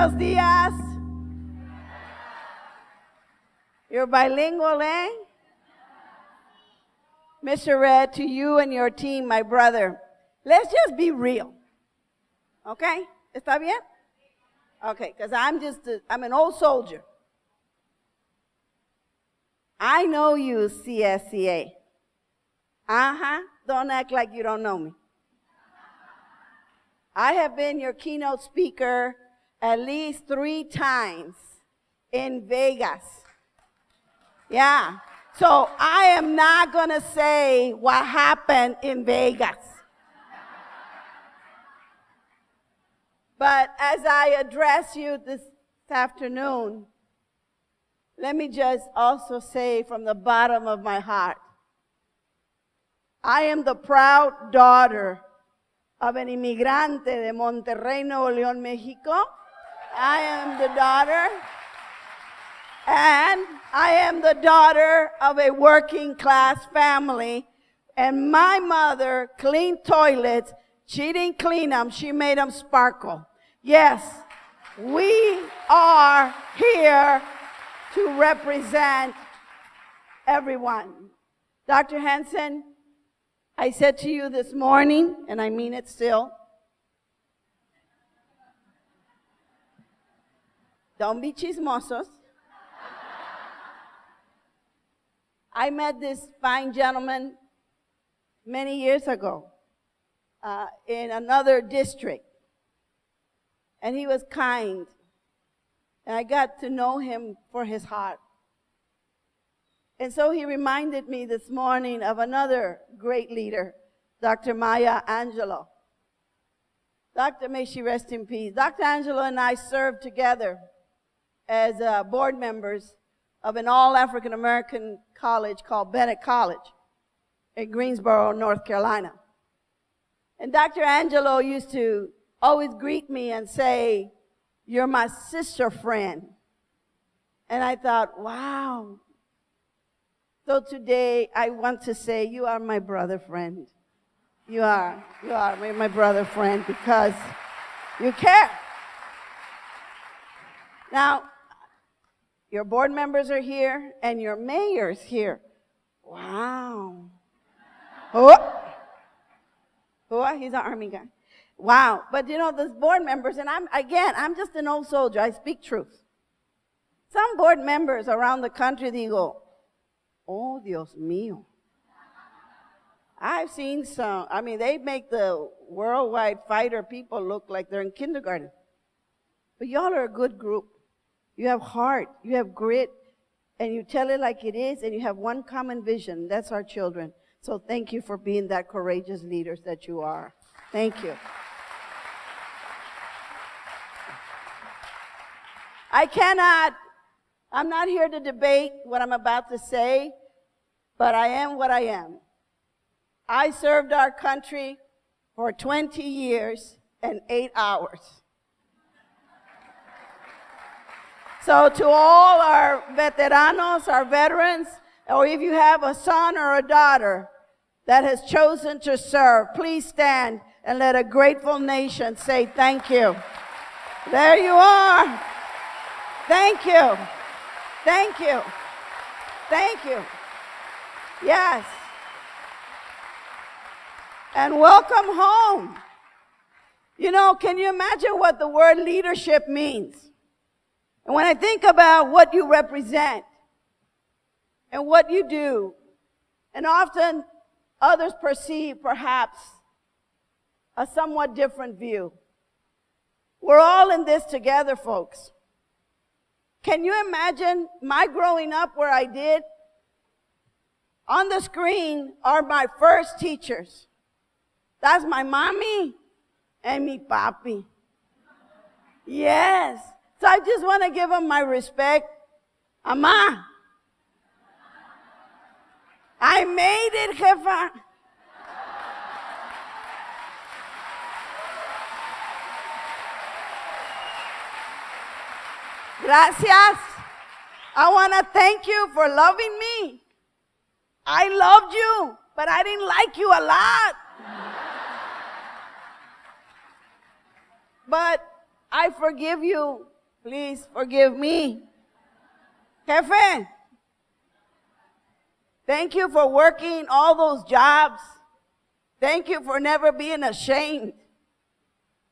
Buenos días. You're bilingual, eh? Mr. Red, to you and your team, my brother, let's just be real. Okay? ¿Está bien? Okay, because I'm an old soldier. I know you, CSCA. Don't act like you don't know me. I have been your keynote speaker at least 3 times in Vegas. Yeah. So I am not going to say what happened in Vegas. But as I address you this afternoon, let me just also say from the bottom of my heart, I am the proud daughter of an inmigrante de Monterrey, Nuevo León, Mexico. I am the daughter, and I am the daughter of a working class family. And my mother cleaned toilets. She didn't clean them, she made them sparkle. Yes, we are here to represent everyone. Dr. Hansen, I said to you this morning, and I mean it still, don't be chismosos. I met this fine gentleman many years ago in another district, and he was kind, and I got to know him for his heart. And so he reminded me this morning of another great leader, Dr. Maya Angelou. May she rest in peace. Dr. Angelou and I served together as board members of an all-African American college called Bennett College in Greensboro, North Carolina. And Dr. Angelou used to always greet me and say, "You're my sister friend." And I thought, wow. So today, I want to say, you are my brother friend. You are my brother friend because you care. Now, your board members are here and your mayor's here. Wow. Oh, he's an Army guy. Wow. But you know, those board members, and I'm just an old soldier. I speak truth. Some board members around the country, they go, "Oh, Dios mío." I've seen some, they make the worldwide fighter people look like they're in kindergarten. But y'all are a good group. You have heart, you have grit, and you tell it like it is, and you have one common vision. That's our children. So thank you for being that courageous leaders that you are. Thank you. I'm not here to debate what I'm about to say, but I am what I am. I served our country for 20 years and 8 hours. So to all our veteranos, our veterans, or if you have a son or a daughter that has chosen to serve, please stand and let a grateful nation say thank you. There you are. Thank you. Thank you. Thank you. Yes. And welcome home. You know, can you imagine what the word leadership means? And when I think about what you represent and what you do, and often others perceive perhaps a somewhat different view. We're all in this together, folks. Can you imagine my growing up where I did? On the screen are my first teachers. That's my mommy and me papi. Yes. So I just want to give them my respect. Ama, I made it, jefa. Gracias. I want to thank you for loving me. I loved you, but I didn't like you a lot. But I forgive you Please forgive me. Jefe, thank you for working all those jobs. Thank you for never being ashamed.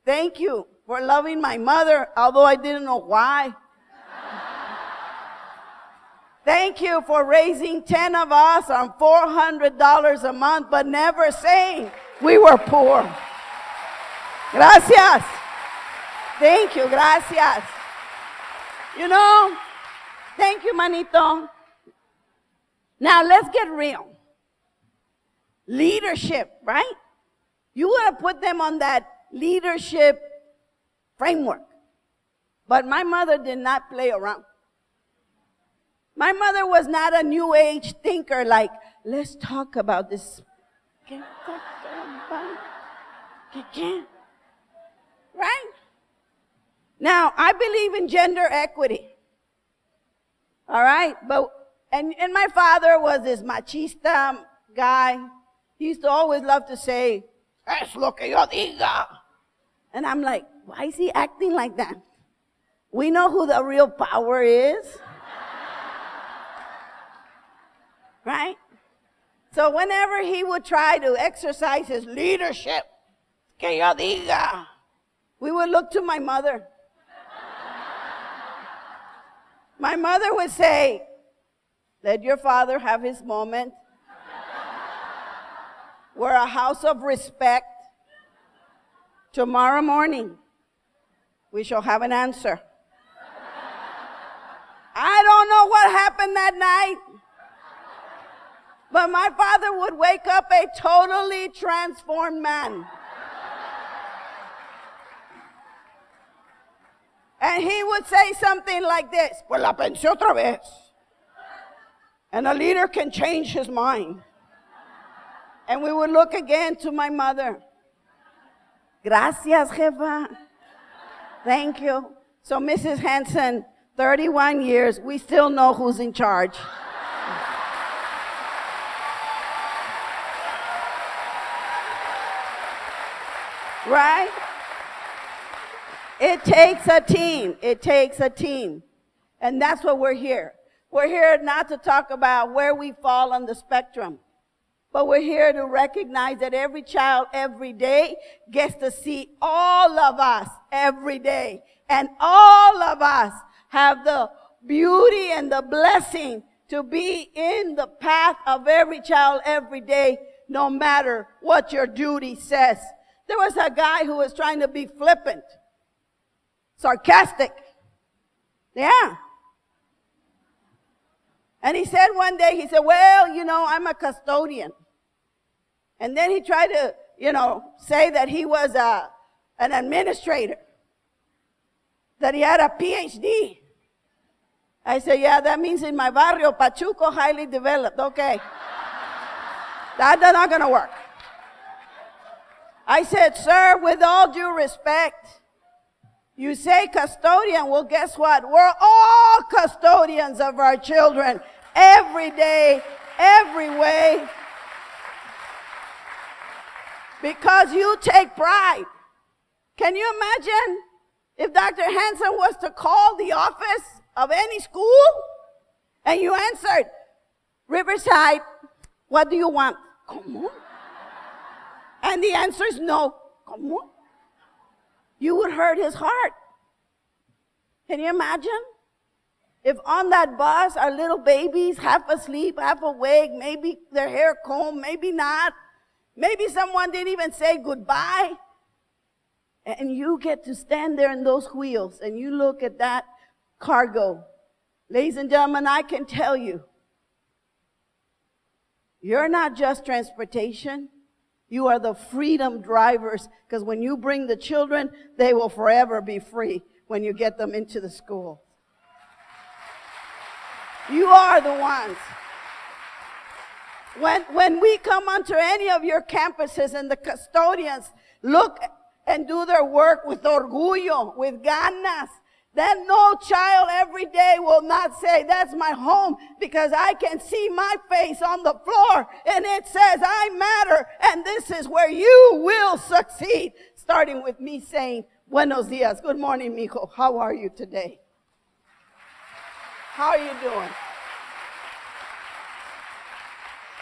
Thank you for loving my mother, although I didn't know why. Thank you for raising 10 of us on $400 a month, but never saying we were poor. Gracias. Thank you, gracias. You know, thank you, manito. Now let's get real. Leadership, right? You want to put them on that leadership framework. But my mother did not play around. My mother was not a new age thinker like, let's talk about this. Right? Now, I believe in gender equity. All right? And my father was this machista guy. He used to always love to say, es lo que yo diga. And I'm like, why is he acting like that? We know who the real power is. Right? So whenever he would try to exercise his leadership, que yo diga, we would look to my mother. My mother would say, let your father have his moment. We're a house of respect. Tomorrow morning, we shall have an answer. I don't know what happened that night, but my father would wake up a totally transformed man. And he would say something like this, pues la pensé otra vez. And a leader can change his mind. And we would look again to my mother. Gracias, jefa. Thank you. So Mrs. Hanson, 31 years, we still know who's in charge. Right? It takes a team. It takes a team. And that's what we're here. We're here not to talk about where we fall on the spectrum, but we're here to recognize that every child every day gets to see all of us every day. And all of us have the beauty and the blessing to be in the path of every child every day, no matter what your duty says. There was a guy who was trying to be flippant, sarcastic. Yeah. And he said one day, he said, well, you know, I'm a custodian. And then he tried to, say that he was an administrator, that he had a PhD. I said, yeah, that means in my barrio, Pachuco, highly developed. Okay. That's not going to work. I said, sir, with all due respect, you say custodian. Well, guess what? We're all custodians of our children every day, every way. Because you take pride. Can you imagine if Dr. Hanson was to call the office of any school and you answered, Riverside, what do you want? Come on. And the answer is no. Come on. You would hurt his heart. Can you imagine? If on that bus are little babies, half asleep, half awake, maybe their hair combed, maybe not. Maybe someone didn't even say goodbye. And you get to stand there in those wheels and you look at that cargo. Ladies and gentlemen, I can tell you, you're not just transportation. You are the freedom drivers, because when you bring the children, they will forever be free when you get them into the school. You are the ones. When we come onto any of your campuses and the custodians look and do their work with orgullo, with ganas, then no child every day will not say, that's my home, because I can see my face on the floor and it says, I matter, and this is where you will succeed. Starting with me saying, Buenos dias. Good morning, mijo. How are you today? How are you doing?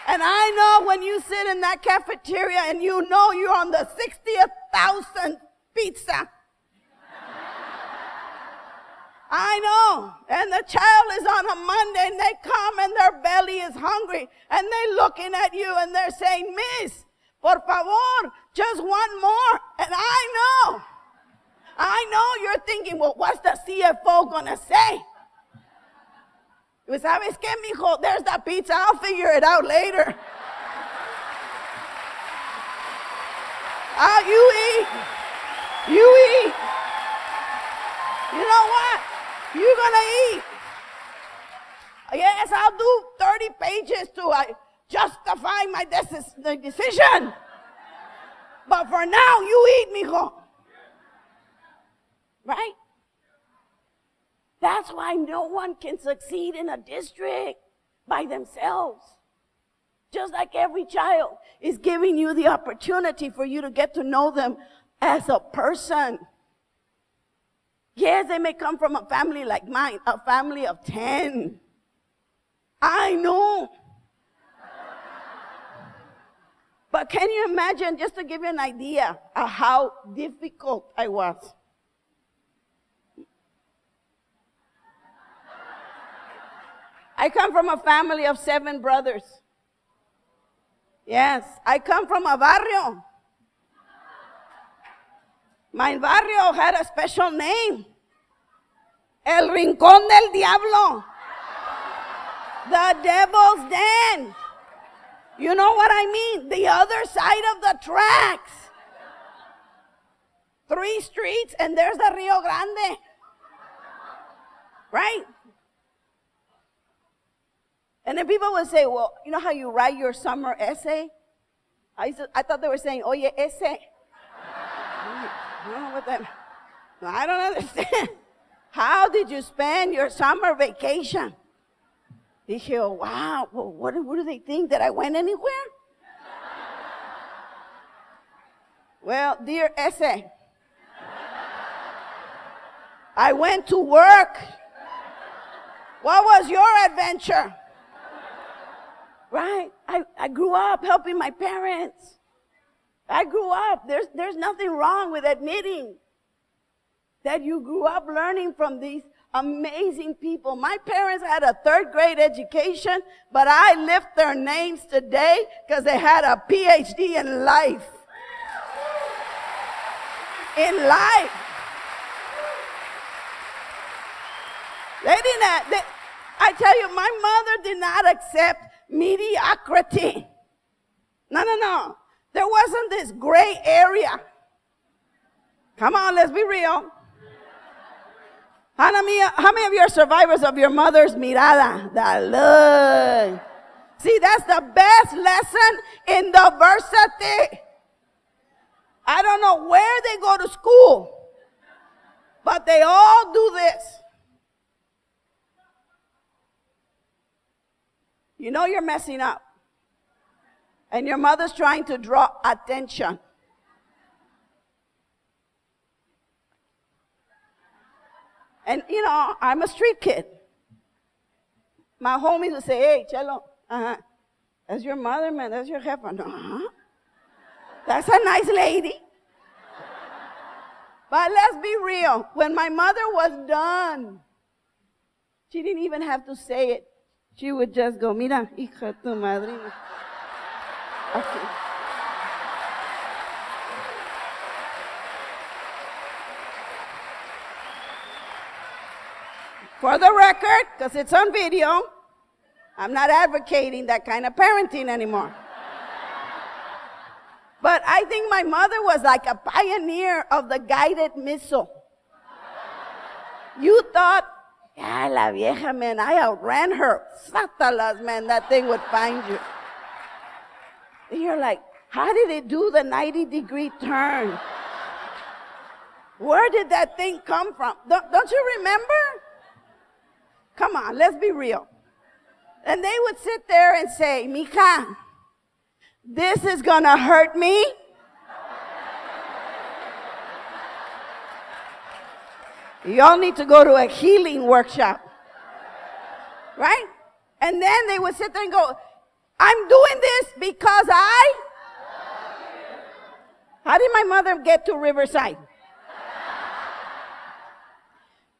And I know when you sit in that cafeteria and you know you're on the 60,000th pizza. I know. And the child is on a Monday and they come and their belly is hungry and they're looking at you and they're saying, Miss, por favor, just one more. And I know you're thinking, well, what's the CFO going to say? Pues, ¿sabes qué, mijo? There's the pizza. I'll figure it out later. You eat. You eat. You know what? You're going to eat. Yes, I'll do 30 pages to justify my decision. But for now, you eat, mijo. Right? That's why no one can succeed in a district by themselves. Just like every child is giving you the opportunity for you to get to know them as a person. Yes, they may come from a family like mine, a family of 10. I know. But can you imagine, just to give you an idea of how difficult I was? I come from a family of 7 brothers. Yes, I come from a barrio. My barrio had a special name. El Rincón del Diablo. The Devil's Den. You know what I mean? The other side of the tracks. 3 streets and there's the Rio Grande. Right? And then people would say, well, you know how you write your summer essay? I thought they were saying, oye, ese. I don't know what that, I don't understand. How did you spend your summer vacation? Dije, oh, wow, well, what do they think, that I went anywhere? Well, dear essay, I went to work. What was your adventure? Right? I grew up helping my parents. I grew up. There's nothing wrong with admitting that you grew up learning from these amazing people. My parents had a 3rd grade education, but I lift their names today because they had a PhD in life. In life. They didn't, I tell you, my mother did not accept mediocrity. No. There wasn't this gray area. Come on, let's be real. How many of you are survivors of your mother's mirada? The look. See, that's the best lesson in diversity. I don't know where they go to school, but they all do this. You know you're messing up. And your mother's trying to draw attention. And, you know, I'm a street kid. My homies would say, hey, Chelo, that's your mother, man. That's your jefa. No, that's a nice lady. But let's be real. When my mother was done, she didn't even have to say it. She would just go, mira, hija tu madrina. Okay. For the record, because it's on video, I'm not advocating that kind of parenting anymore. But I think my mother was like a pioneer of the guided missile. You thought, yeah, la vieja, man, I outran her. Satalas, man, that thing would find you. And you're like, how did it do the 90-degree turn? Where did that thing come from? Don't you remember? Come on, let's be real. And they would sit there and say, mija, this is going to hurt me. Y'all need to go to a healing workshop. Right? And then they would sit there and go, I'm doing this because How did my mother get to Riverside?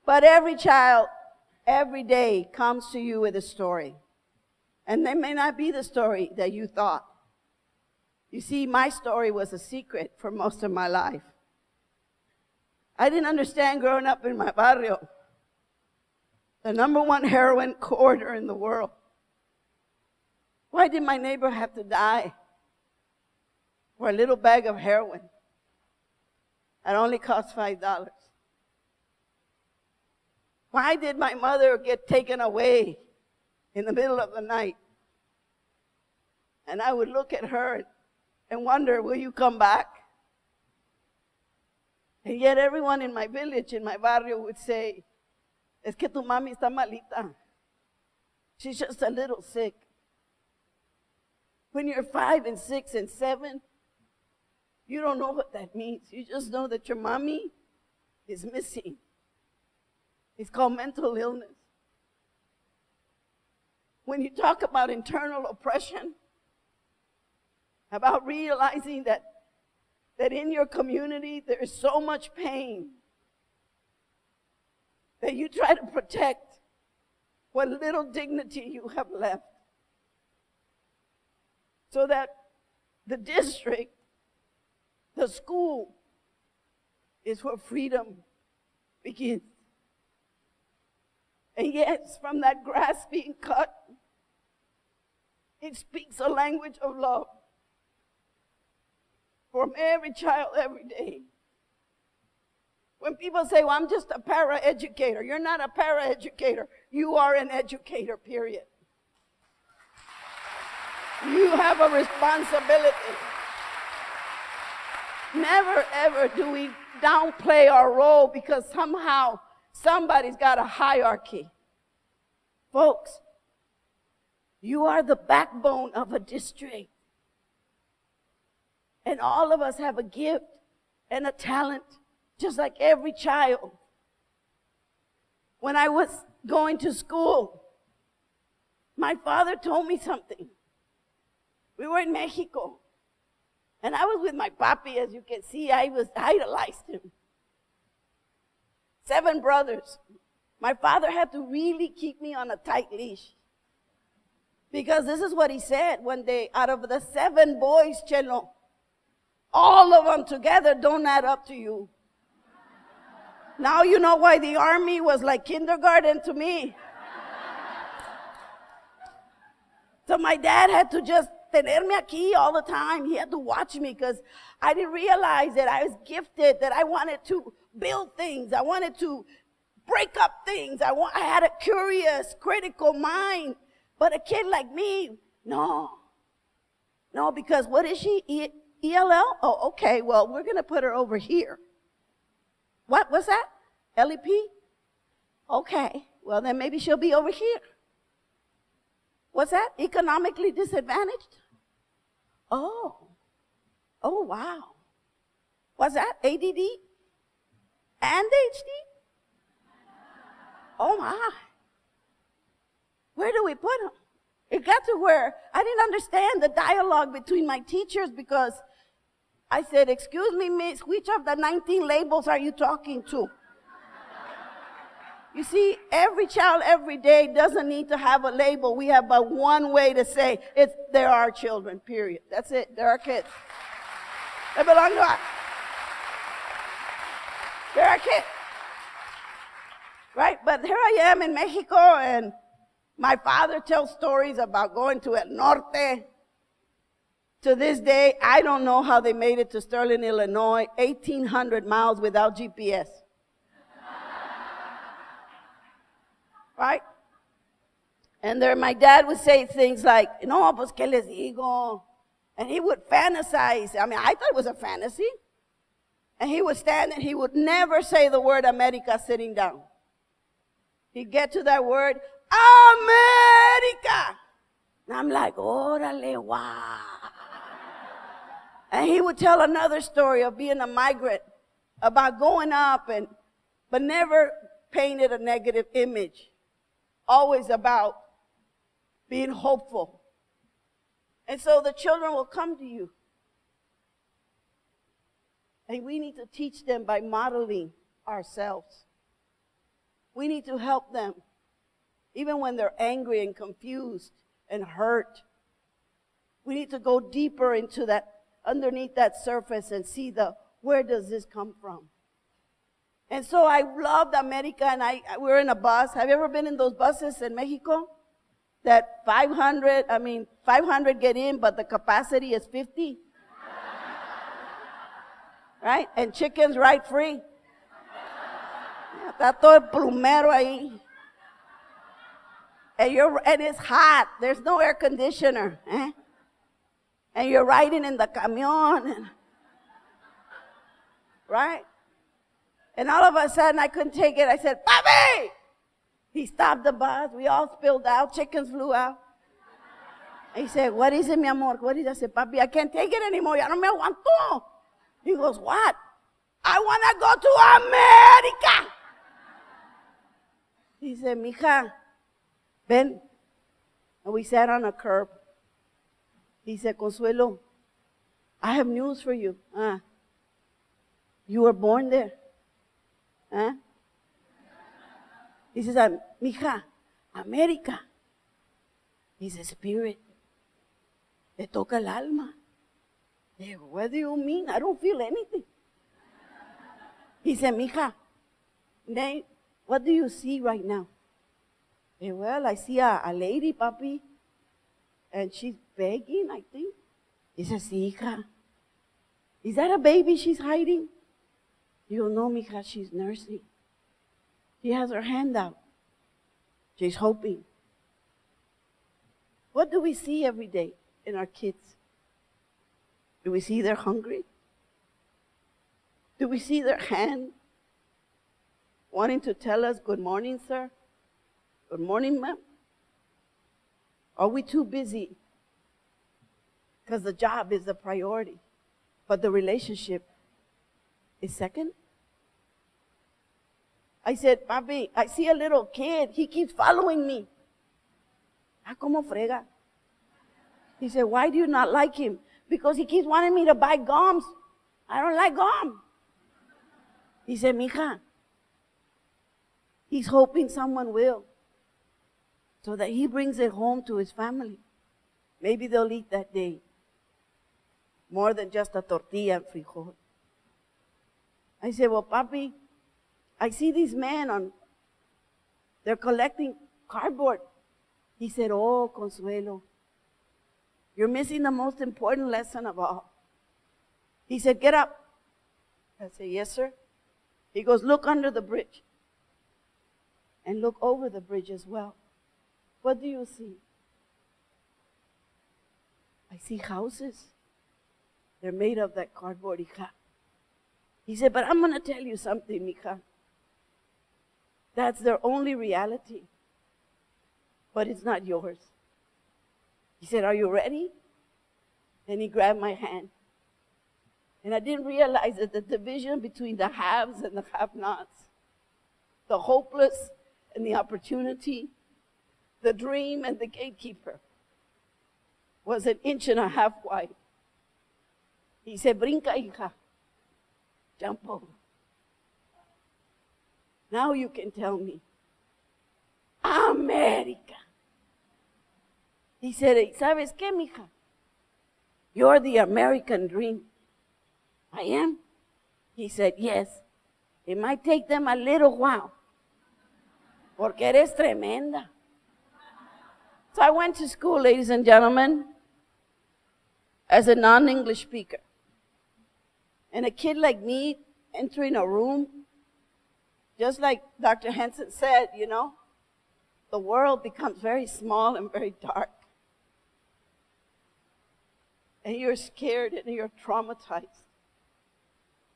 But every child, every day, comes to you with a story. And they may not be the story that you thought. You see, my story was a secret for most of my life. I didn't understand growing up in my barrio, the #1 heroin corridor in the world. Why did my neighbor have to die for a little bag of heroin that only cost $5? Why did my mother get taken away in the middle of the night? And I would look at her and wonder, will you come back? And yet everyone in my village, in my barrio, would say, es que tu mami está malita. She's just a little sick. When you're 5 and 6 and 7, you don't know what that means. You just know that your mommy is missing. It's called mental illness. When you talk about internal oppression, about realizing that in your community there is so much pain that you try to protect what little dignity you have left, so that the district, the school, is where freedom begins. And yes, from that grass being cut, it speaks a language of love from every child every day. When people say, well, I'm just a para-educator, you're not a para-educator. You are an educator, period. You have a responsibility. Never, ever do we downplay our role because somehow somebody's got a hierarchy. Folks, you are the backbone of a district. And all of us have a gift and a talent, just like every child. When I was going to school, my father told me something. We were in Mexico, and I was with my papi. As you can see, I idolized him. 7 brothers. My father had to really keep me on a tight leash, because this is what he said one day. Out of the 7 boys, Chelo, all of them together don't add up to you. Now you know why the army was like kindergarten to me. So my dad had to just tenerme aquí all the time. He had to watch me because I didn't realize that I was gifted, that I wanted to build things. I wanted to break up things. I had a curious, critical mind. But a kid like me, no, because what is she? ELL? Oh, okay, well, we're going to put her over here. What's that? LEP? Okay, well, then maybe she'll be over here. What's that? Economically disadvantaged? Oh, wow. What's that? ADD? And HD? Oh, my. Where do we put them? It got to where I didn't understand the dialogue between my teachers, because I said, excuse me, miss, which of the 19 labels are you talking to? You see, every child every day doesn't need to have a label. We have but one way to say they're our children, period. That's it. They're our kids. They belong to us. They're our kids. Right? But here I am in Mexico, and my father tells stories about going to El Norte. To this day, I don't know how they made it to Sterling, Illinois, 1,800 miles without GPS. Right? And there, my dad would say things like, no, pues, ¿qué les digo? And he would fantasize. I mean, I thought it was a fantasy. And he would stand and he would never say the word America sitting down. He'd get to that word, America. And I'm like, órale, wow. And he would tell another story of being a migrant, about going up, but never painted a negative image. Always about being hopeful. And so the children will come to you. And we need to teach them by modeling ourselves. We need to help them, even when they're angry and confused and hurt. We need to go deeper into that, underneath that surface, and see where does this come from? And so I loved America, and we were in a bus. Have you ever been in those buses in Mexico? That 500 get in, but the capacity is 50. Right? And chicken's right free. Está todo el plumero ahí. And it's hot. There's no air conditioner. And you're riding in the camión. Right? And all of a sudden, I couldn't take it. I said, Papi! He stopped the bus. We all spilled out. Chickens flew out. He said, what is it, mi amor? What is it? I said, Papi, I can't take it anymore. Ya no me aguanto. He goes, what? I want to go to America. He said, mija, ven. And we sat on a curb. He said, Consuelo, I have news for you. You were born there. He says, mija, America is a spirit. Le toca el alma. I go, what do you mean? I don't feel anything. He said, mija, what do you see right now? I said, well, I see a lady, papi, and she's begging, I think. He says, sí, hija. Is that a baby she's hiding? You know, mija, she's nursing. She has her hand out. She's hoping. What do we see every day in our kids? Do we see they're hungry? Do we see their hand wanting to tell us, good morning, sir? Good morning, ma'am? Are we too busy? Because the job is the priority, but the relationship is second. I said, Papi, I see a little kid. He keeps following me. ¿Cómo frega? He said, why do you not like him? Because he keeps wanting me to buy gums. I don't like gum. He said, mija, he's hoping someone will, so that he brings it home to his family. Maybe they'll eat that day more than just a tortilla and frijol. I said, well, Papi, I see these men they're collecting cardboard. He said, oh, Consuelo, you're missing the most important lesson of all. He said, get up. I said, yes, sir. He goes, look under the bridge. And look over the bridge as well. What do you see? I see houses. They're made of that cardboard, hija. He said, but I'm going to tell you something, mija. That's their only reality. But it's not yours. He said, are you ready? Then he grabbed my hand. And I didn't realize that the division between the haves and the have-nots, the hopeless and the opportunity, the dream and the gatekeeper, was 1.5 inches wide. He said, brinca, hija. Jump over. Now you can tell me, America. He said, ¿sabes qué, mija? You're the American dream. I am? He said, yes. It might take them a little while, porque eres tremenda. So I went to school, ladies and gentlemen, as a non-English speaker. And a kid like me entering a room, just like Dr. Henson said, the world becomes very small and very dark. And you're scared and you're traumatized.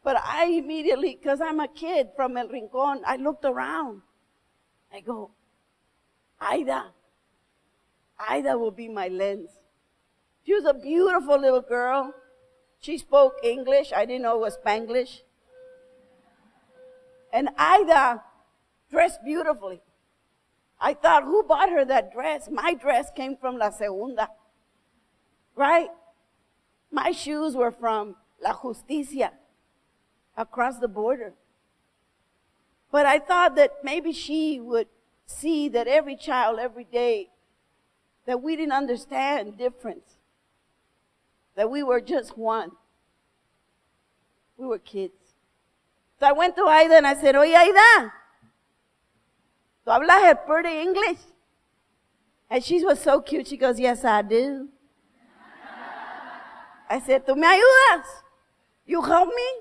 But I immediately, because I'm a kid from El Rincon, I looked around. I go, Aida will be my lens. She was a beautiful little girl. She spoke English. I didn't know it was Spanglish. And Ida dressed beautifully. I thought, who bought her that dress? My dress came from La Segunda, right? My shoes were from La Justicia, across the border. But I thought that maybe she would see that every child, every day, that we didn't understand difference, that we were just one. We were kids. So I went to Aida and I said, Oye, Aida, ¿tú hablas el pretty English? And she was so cute. She goes, yes, I do. I said, ¿tú me ayudas? You help me?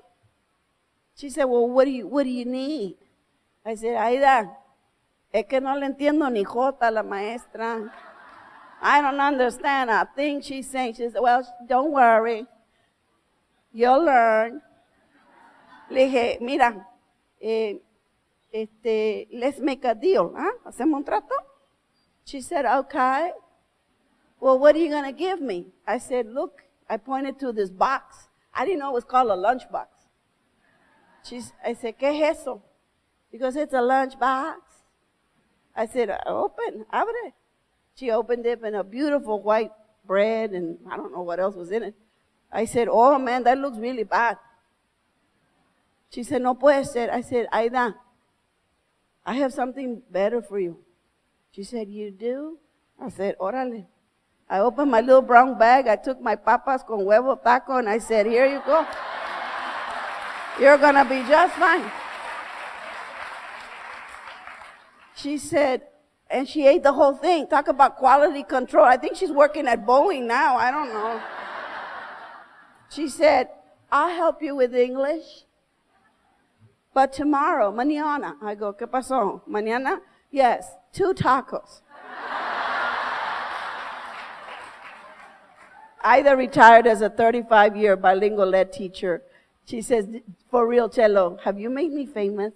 She said, well, what do you need? I said, Aida, es que no le entiendo ni jota a la maestra. I don't understand a thing she's saying. She said, well, don't worry. You'll learn. Le dije, mira, let's make a deal. ¿Ah? ¿Hacemos un trato? She said, okay. Well, what are you going to give me? I said, look, I pointed to this box. I didn't know it was called a lunch box. I said, ¿qué es eso? Because it's a lunch box. I said, open, abre. She opened it and a beautiful white bread and I don't know what else was in it. I said, oh man, that looks really bad. She said, no puede ser. I said, Aida, I have something better for you. She said, you do? I said, órale. I opened my little brown bag. I took my papas con huevo taco and I said, here you go. You're going to be just fine. She said, and she ate the whole thing. Talk about quality control. I think she's working at Boeing now. I don't know. She said, I'll help you with English. But tomorrow, mañana. I go, ¿qué pasó? Mañana? Yes, 2 tacos. Ida retired as a 35-year bilingual ed teacher. She says, for real, Chelo, have you made me famous?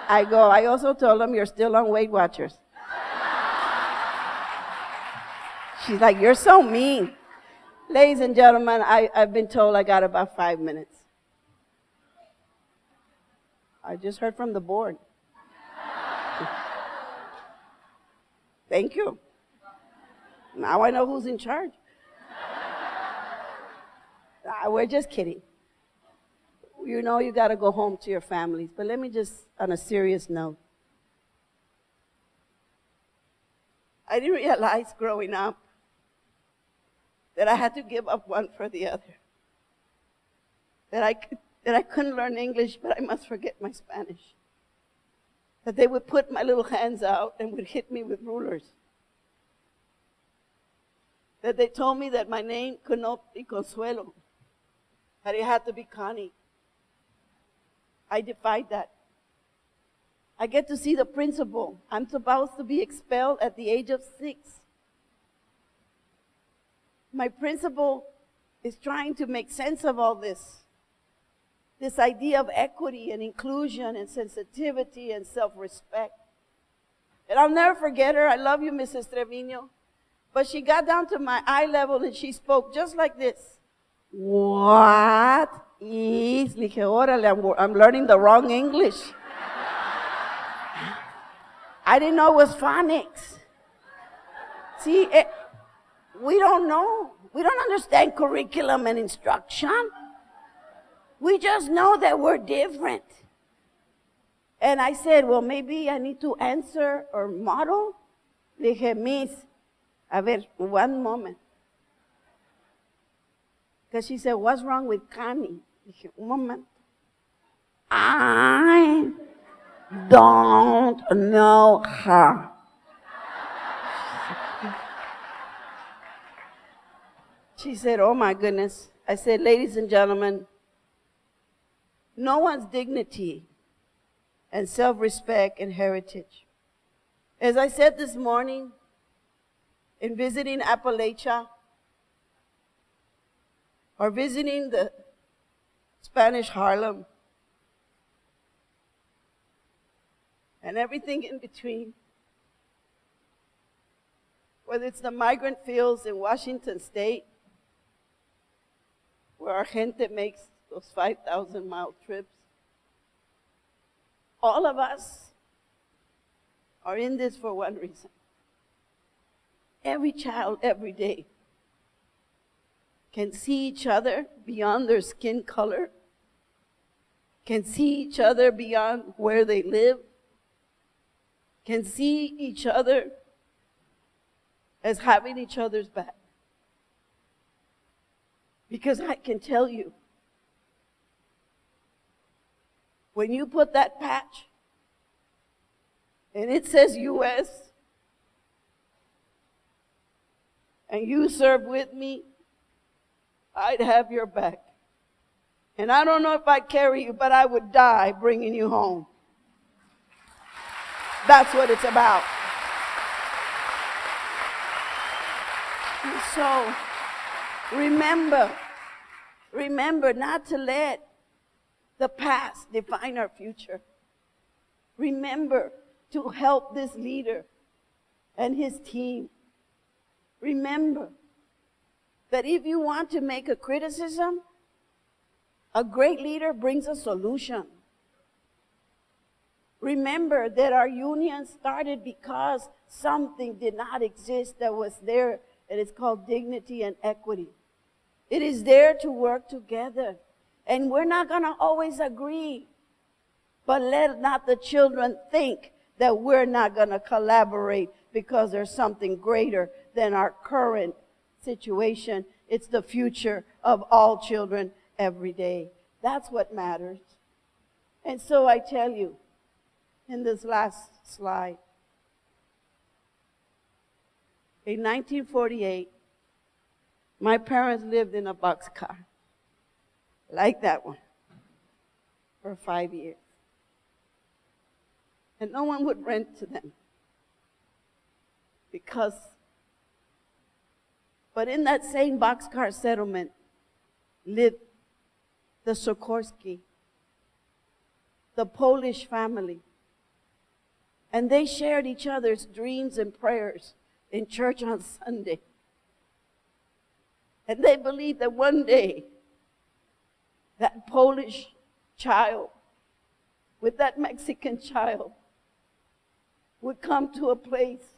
I go, I also told them you're still on Weight Watchers. She's like, you're so mean. Ladies and gentlemen, I've been told I got about 5 minutes. I just heard from the board. Thank you. Now I know who's in charge. We're just kidding. You know you got to go home to your families. But let me just, on a serious note. I didn't realize growing up that I had to give up one for the other. That I couldn't learn English, but I must forget my Spanish. That they would put my little hands out and would hit me with rulers. That they told me that my name could not be Consuelo, that it had to be Connie. I defied that. I get to see the principal. I'm supposed to be expelled at the age of 6. My principal is trying to make sense of all this. This idea of equity and inclusion and sensitivity and self-respect. And I'll never forget her. I love you, Mrs. Trevino. But she got down to my eye level and she spoke just like this. What is? Le dije, órale, I'm learning the wrong English. I didn't know it was phonics. See, we don't know. We don't understand curriculum and instruction. We just know that we're different. And I said, well, maybe I need to answer or model. Le dije, Miss, a ver, one moment. Because she said, what's wrong with Connie? Le dije, un moment. I don't know her. She said, oh my goodness. I said, ladies and gentlemen, no one's dignity and self-respect and heritage. As I said this morning, in visiting Appalachia, or visiting the Spanish Harlem, and everything in between, whether it's the migrant fields in Washington State, where our gente makes those 5,000-mile trips, All of us are in this for one reason. Every child, every day, can see each other beyond their skin color, can see each other beyond where they live, can see each other as having each other's back. Because I can tell you, when you put that patch and it says U.S. and you serve with me, I'd have your back. And I don't know if I'd carry you, but I would die bringing you home. That's what it's about. And so, remember not to let the past define our future. Remember to help this leader and his team. Remember that if you want to make a criticism, a great leader brings a solution. Remember that our union started because something did not exist that was there, and it's called dignity and equity. It is there to work together. And we're not going to always agree. But let not the children think that we're not going to collaborate because there's something greater than our current situation. It's the future of all children every day. That's what matters. And so I tell you, in this last slide, in 1948, my parents lived in a boxcar, like that one, for 5 years. And no one would rent to them. But in that same boxcar settlement lived the Sikorsky, the Polish family. And they shared each other's dreams and prayers in church on Sunday. And they believed that one day, that Polish child with that Mexican child would come to a place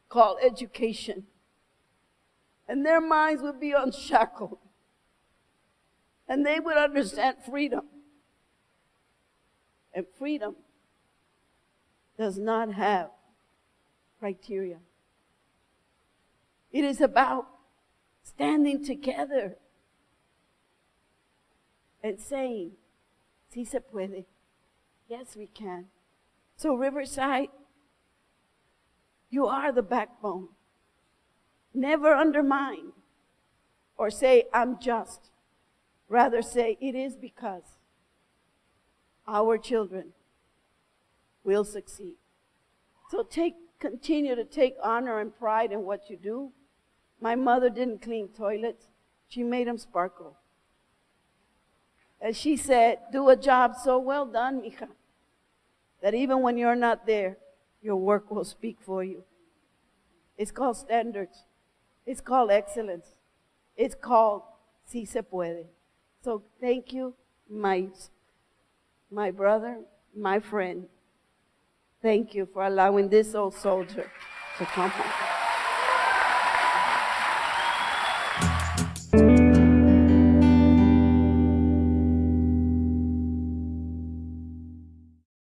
called education. And their minds would be unshackled. And they would understand freedom. And freedom does not have criteria. It is about standing together and saying, sí se puede. Yes, we can. So Riverside, you are the backbone. Never undermine or say, I'm just. Rather say, it is because our children will succeed. So continue to take honor and pride in what you do. My mother didn't clean toilets. She made them sparkle. And she said, do a job so well done, mija, that even when you're not there, your work will speak for you. It's called standards. It's called excellence. It's called sí se puede. So thank you, my brother, my friend. Thank you for allowing this old soldier to come home.